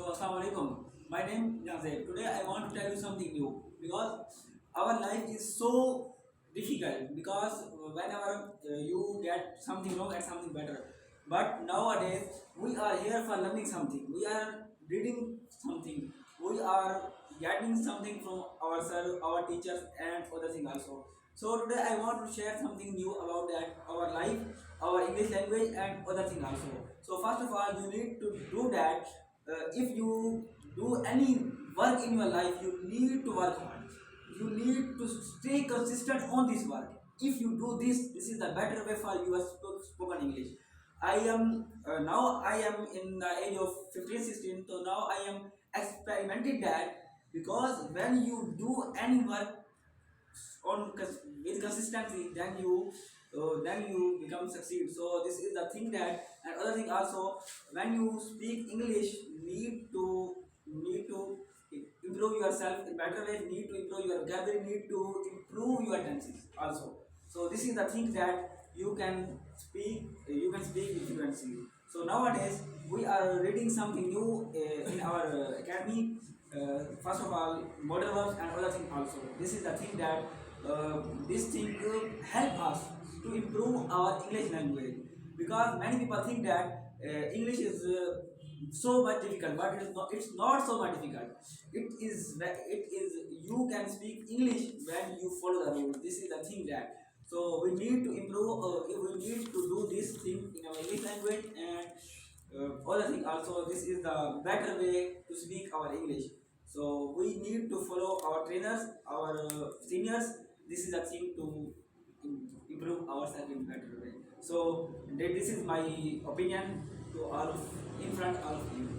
Assalamualaikum. My name is Nazir. Today I want to tell you something new because our life is so difficult because whenever you get something wrong and something better. But nowadays we are here for learning something. We are reading something. We are getting something from ourselves, our teachers, and other thing also. So today I want to share something new about that our life, our English language, and other thing also. So first of all, you need to do that. If you do any work in your life, you need to work hard. You need to stay consistent on this work. If you do this is the better way for your spoken English. I am in the age of 15, 16, so now I am experimented that because when you do any work with consistency, then you become succeed. So this is the thing that, and other thing also, when you speak English, need to improve yourself in better way. Need to improve your vocabulary. Need to improve your tenses also. So this is the thing that you can speak with fluency. So nowadays we are reading something new in our academy. First of all, model verbs and other thing also. This is the thing that this thing will help us to improve our English language because many people think that English is so much difficult, but it's not so much difficult. It is you can speak English when you follow the rules. This is the thing that, so we need to improve. We need to do this thing in our English language and other thing also. This is the better way to speak our English. So we need to follow our trainers, our seniors. This is the thing to improve ourselves in better way. So this is my opinion to all of in front of you.